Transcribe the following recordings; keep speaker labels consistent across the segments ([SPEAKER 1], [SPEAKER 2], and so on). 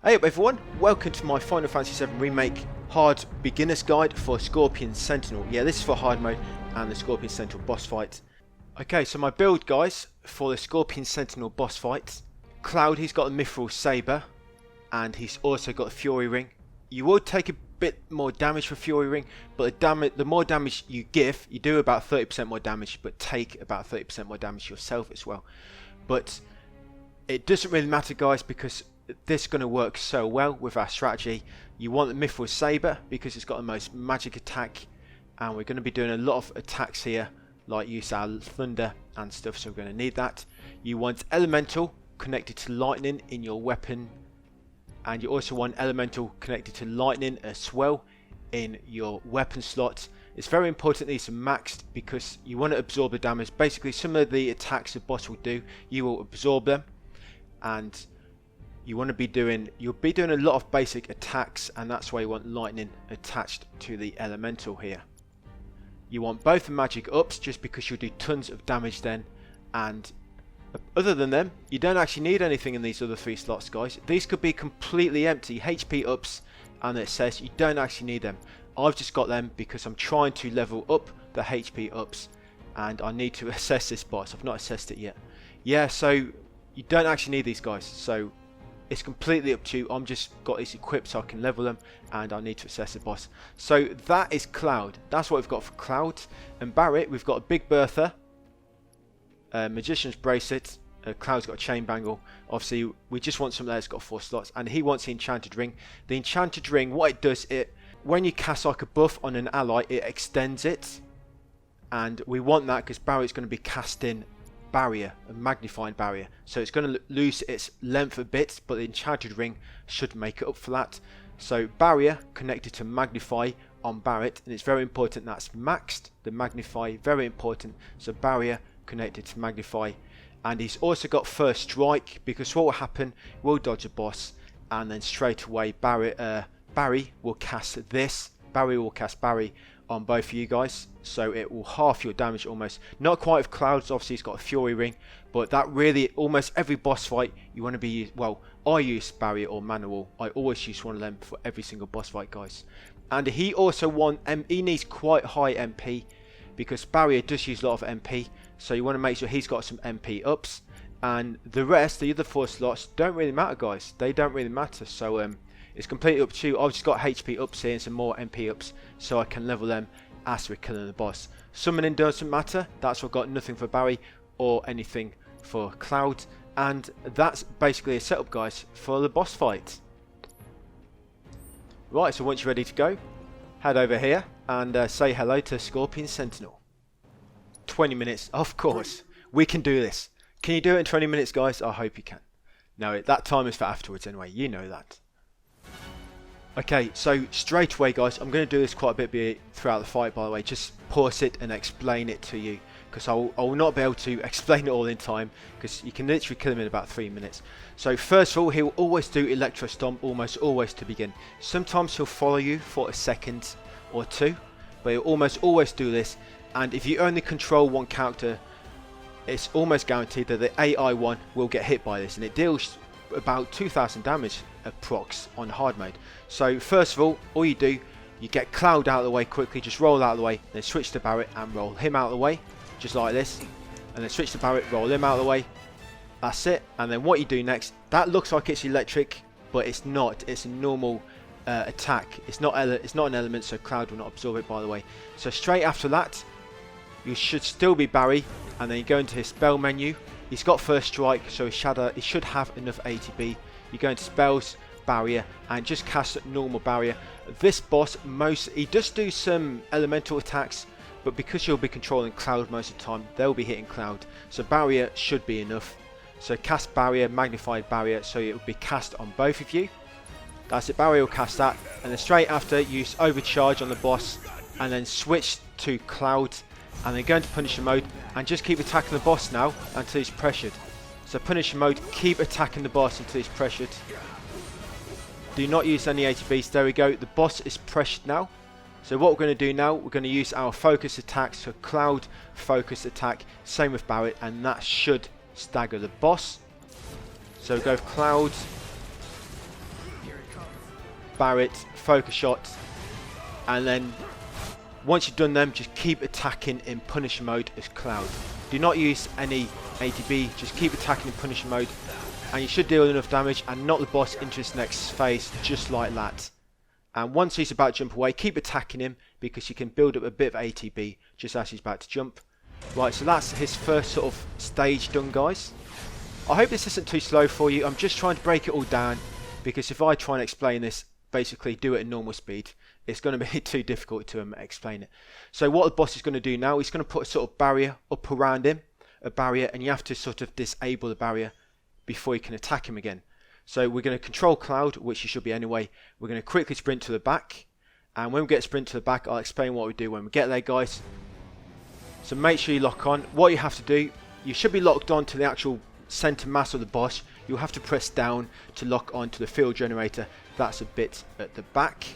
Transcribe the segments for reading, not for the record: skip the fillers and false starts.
[SPEAKER 1] Hey up everyone, welcome to my Final Fantasy VII Remake Hard Beginner's Guide for Scorpion Sentinel. Yeah, this is for hard mode and the Scorpion Sentinel boss fight. Okay, so my build, guys, for the Scorpion Sentinel boss fight. Cloud, he's got a Mithril Saber, and he's also got a Fury Ring. You will take a bit more damage for Fury Ring, but the more damage you give, you do about 30% more damage, but take about 30% more damage yourself as well. But it doesn't really matter, guys, because this is going to work so well with our strategy. You want the Mithril Saber because it's got the most magic attack, and we're going to be doing a lot of attacks here, like use our thunder and stuff, so we're going to need that. You want elemental connected to lightning in your weapon, and you also want elemental connected to lightning as well in your weapon slot. It's very important these are maxed because you want to absorb the damage. Basically, some of the attacks the boss will do, you will absorb them, and you'll be doing a lot of basic attacks, and that's why you want lightning attached to the elemental here. You want both the magic ups just because you'll do tons of damage then, and other than them you don't actually need anything in these other three slots, guys. These could be completely empty HP ups, and it says you don't actually need them. I've just got them because I'm trying to level up the HP ups and I need to assess this boss. I've not assessed it yet. Yeah, so you don't actually need these, guys, so it's completely up to you. I'm just got these equipped so I can level them, and I need to assess the boss. So that is Cloud. That's what we've got for Cloud. And Barret, we've got a Big Bertha, Magician's Bracelet. Cloud's got a Chain Bangle. Obviously, we just want something that's got 4 slots, and he wants the Enchanted Ring. The Enchanted Ring, what it does, when you cast like a buff on an ally, it extends it, and we want that because Barret's going to be casting barrier, a magnifying barrier, so it's going to lose its length a bit, but the Enchanted Ring should make it up for that. So barrier connected to magnify on Barret, and it's very important that's maxed. The magnify, very important, so barrier connected to magnify. And he's also got first strike, because what will happen, we'll dodge a boss, and then straight away Barry will cast this. Barry will cast Barry on both of you guys, so it will half your damage almost. Not quite with Clouds, obviously he's got a Fury Ring, but that really, almost every boss fight you want to be, well, I use Barrier or Manual. I always use one of them for every single boss fight, guys. And he also he needs quite high MP, because Barrier does use a lot of MP, so you want to make sure he's got some MP ups, and the rest, the other 4 slots, don't really matter, guys. They don't really matter, so it's completely up to you. I've just got HP ups here and some more MP ups, so I can level them as we're killing the boss. Summoning doesn't matter. That's what got nothing for Barry or anything for Cloud. And that's basically a setup, guys, for the boss fight. Right, so once you're ready to go, head over here and say hello to Scorpion Sentinel. 20 minutes, of course. We can do this. Can you do it in 20 minutes, guys? I hope you can. No, that time is for afterwards anyway. You know that. Okay, so straight away, guys, I'm going to do this quite a bit throughout the fight, by the way. Just pause it and explain it to you, because I will not be able to explain it all in time, because you can literally kill him in about 3 minutes. So first of all, he'll always do Electro Stomp, almost always to begin. Sometimes he'll follow you for a second or two, but he'll almost always do this. And if you only control one character, it's almost guaranteed that the AI one will get hit by this, and it deals about 2,000 damage approx on hard mode. So first of all you do, you get Cloud out of the way quickly, just roll out of the way, then switch to Barret and roll him out of the way, just like this, and then switch to Barret, roll him out of the way. That's it. And then what you do next, that looks like it's electric, but it's not. It's a normal attack. It's not an element, so Cloud will not absorb it, by the way. So straight after that, you should still be Barry, and then you go into his spell menu. He's got first strike, so he should have enough ATB. You go into spells, barrier, and just cast normal barrier. This boss, he does do some elemental attacks, but because you'll be controlling Cloud most of the time, they'll be hitting Cloud. So barrier should be enough. So cast barrier, magnified barrier, so it will be cast on both of you. That's it, barrier will cast that, and then straight after use overcharge on the boss, and then switch to Cloud, and then go into Punisher mode, and just keep attacking the boss now until he's pressured. So Punisher mode, keep attacking the boss until he's pressured. Do not use any ATBs. There we go. The boss is pressured now. So what we're going to do now, we're going to use our focus attack. So Cloud focus attack, same with Barret, and that should stagger the boss. So go with Cloud. Barret, focus shots, and then once you've done them, just keep attacking in Punisher mode as Cloud. Do not use any ATB, just keep attacking in Punisher mode, and you should deal enough damage and knock the boss into his next phase, just like that. And once he's about to jump away, keep attacking him, because you can build up a bit of ATB just as he's about to jump. Right, so that's his first sort of stage done, guys. I hope this isn't too slow for you. I'm just trying to break it all down, because if I try and explain this, basically do it at normal speed, it's going to be too difficult to explain it. So what the boss is going to do now, he's going to put a sort of barrier up around him, a barrier, and you have to sort of disable the barrier before you can attack him again. So we're going to control Cloud, which you should be anyway. We're going to quickly sprint to the back, and when we get sprint to the back, I'll explain what we do when we get there, guys. So make sure you lock on. What you have to do, you should be locked on to the actual center mass of the boss. You'll have to press down to lock on to the field generator. That's a bit at the back.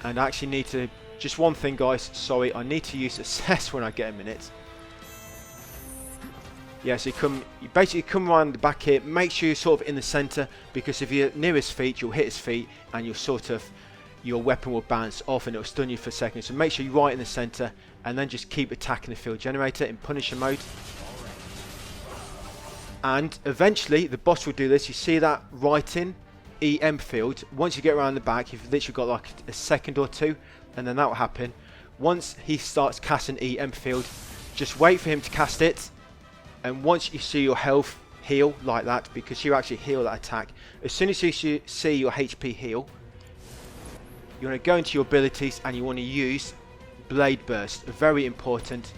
[SPEAKER 1] And I actually need to, just one thing, guys, sorry, I need to use assess when I get a minute. Yeah, so you basically come around the back here, make sure you're sort of in the center, because if you're near his feet, you'll hit his feet, and you'll sort of, your weapon will bounce off and it'll stun you for a second. So make sure you're right in the center, and then just keep attacking the field generator in Punisher mode. And eventually the boss will do this. You see that writing EM field, once you get around the back, you've literally got like a second or two, and then that will happen. Once he starts casting EM field, just wait for him to cast it, and once you see your health heal like that, because you actually heal that attack, as soon as you see your HP heal, you want to go into your abilities and you want to use Blade Burst, very important,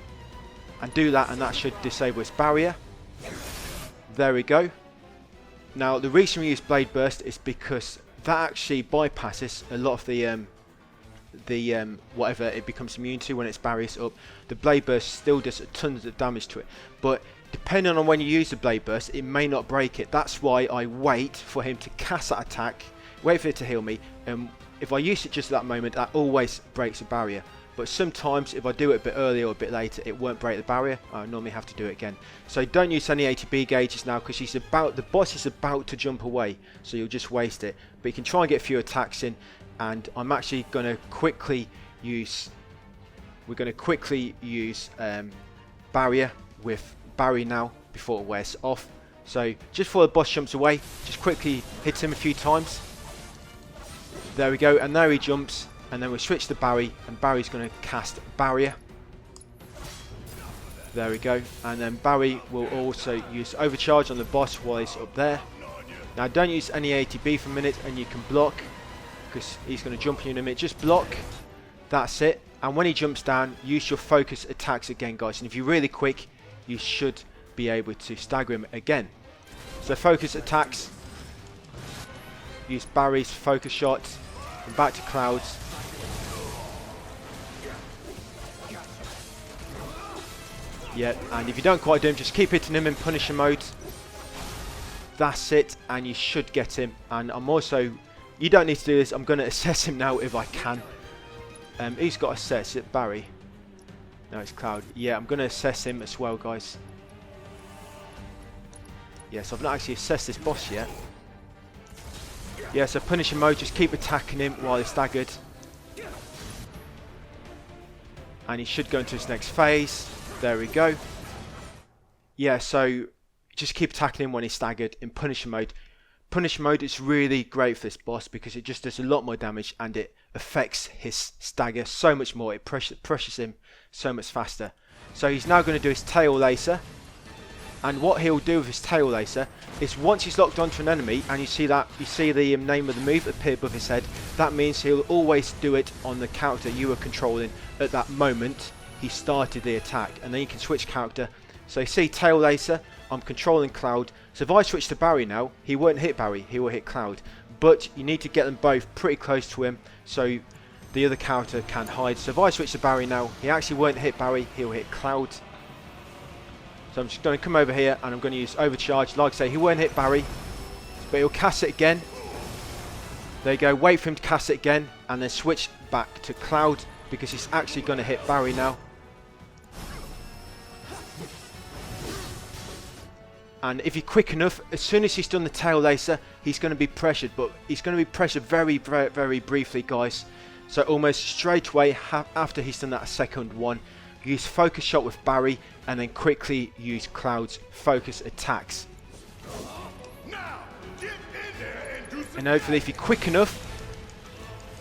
[SPEAKER 1] and do that, and that should disable his barrier. There we go. Now the reason we use Blade Burst is because that actually bypasses a lot of the whatever it becomes immune to when its barriers up. The Blade Burst still does tons of damage to it, but depending on when you use the Blade Burst, it may not break it. That's why I wait for him to cast that attack, wait for it to heal me, and if I use it just at that moment, that always breaks a barrier. But sometimes if I do it a bit earlier or a bit later, it won't break the barrier. I normally have to do it again. So don't use any ATB gauges now, because the boss is about to jump away, so you'll just waste it. But you can try and get a few attacks in, and I'm actually going to quickly use, barrier with Barry now before it wears off. So just before the boss jumps away, just quickly hit him a few times. There we go, and there he jumps, and then we'll switch to Barry, and Barry's going to cast barrier. There we go, and then Barry will also use overcharge on the boss while he's up there. Now don't use any ATB for a minute, and you can block, because he's going to jump on you in a minute. Just block, that's it, and when he jumps down, use your focus attacks again, guys, and if you're really quick, you should be able to stagger him again. So focus attacks, use Barry's focus shots, and back to Cloud's. Yeah, and if you don't quite do him, just keep hitting him in Punisher mode. That's it, and you should get him. And I'm also, you don't need to do this, I'm going to assess him now if I can. Who's got assess? Is it Barry? No, it's Cloud. Yeah, I'm going to assess him as well, guys. Yes, I've not actually assessed this boss yet. Yeah, so Punisher mode, just keep attacking him while he's staggered. And he should go into his next phase. There we go. Yeah, so just keep attacking him when he's staggered in Punisher mode. Punisher mode is really great for this boss because it just does a lot more damage and it affects his stagger so much more. It pressures him so much faster. So he's now going to do his tail laser. And what he'll do with his tail laser is once he's locked onto an enemy and you see the name of the move appear above his head, that means he'll always do it on the character you were controlling at that moment he started the attack. And then you can switch character. So you see tail laser, I'm controlling Cloud. So if I switch to Barry now, he won't hit Barry, he will hit Cloud. But you need to get them both pretty close to him so the other character can hide. So if I switch to Barry now, he actually won't hit Barry, he'll hit Cloud. So I'm just going to come over here and I'm going to use overcharge. Like I say, he won't hit Barry, but he'll cast it again. There you go, wait for him to cast it again and then switch back to Cloud because he's actually going to hit Barry now. And if you're quick enough, as soon as he's done the tail lacer, he's going to be pressured. But he's going to be pressured very, very, very briefly, guys. So almost straight away after he's done that second one, use focus shot with Barry, and then quickly use Cloud's focus attacks. And hopefully if you're quick enough,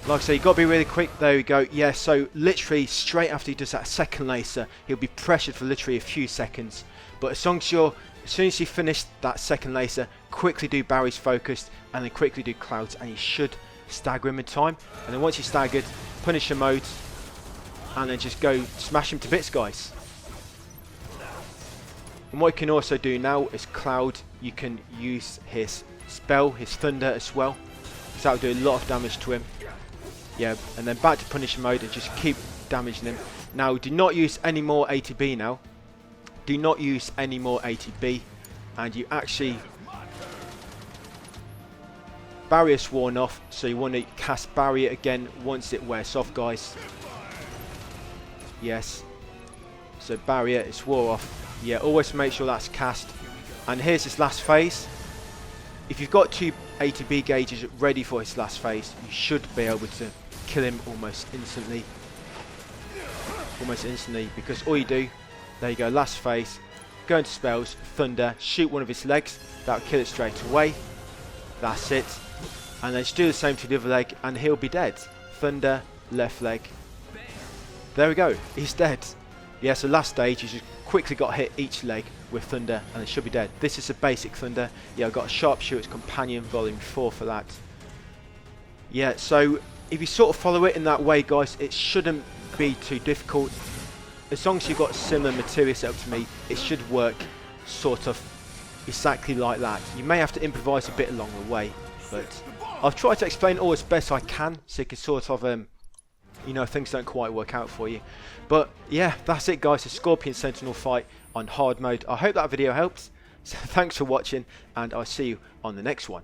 [SPEAKER 1] like I say, you've got to be really quick. There we go. Yeah, so literally straight after he does that second lacer, he'll be pressured for literally a few seconds. But as soon as you finish that second lacer, quickly do Barry's focused, and then quickly do Cloud's, and you should stagger him in time. And then once you're staggered, Punisher mode, and then just go smash him to bits, guys. And what you can also do now is Cloud, you can use his spell, his thunder as well, because that will do a lot of damage to him. Yeah, and then back to Punisher mode and just keep damaging him. Now, do not use any more ATB now. Do not use any more ATB, and you actually... Barrier's worn off, so you want to cast Barrier again once it wears off, guys. Yes. So Barrier is wore off. Yeah, always make sure that's cast. And here's his last phase. If you've got 2 ATB gauges ready for his last phase, you should be able to kill him almost instantly. Because all you do, there you go, last phase, go into spells, thunder, shoot one of his legs, that'll kill it straight away. That's it. And then just do the same to the other leg and he'll be dead. Thunder, left leg. There we go, he's dead. Yeah, so last stage, you just quickly got to hit each leg with thunder and it should be dead. This is a basic thunder. Yeah, I've got a Sharpshooter's Companion Volume 4 for that. Yeah, so if you sort of follow it in that way, guys, it shouldn't be too difficult. As long as you've got similar materia set up to me, it should work sort of exactly like that. You may have to improvise a bit along the way, but I've tried to explain all as best I can, so you can sort of, you know, things don't quite work out for you. But yeah, that's it, guys, the Scorpion Sentinel fight on hard mode. I hope that video helped. So thanks for watching, and I'll see you on the next one.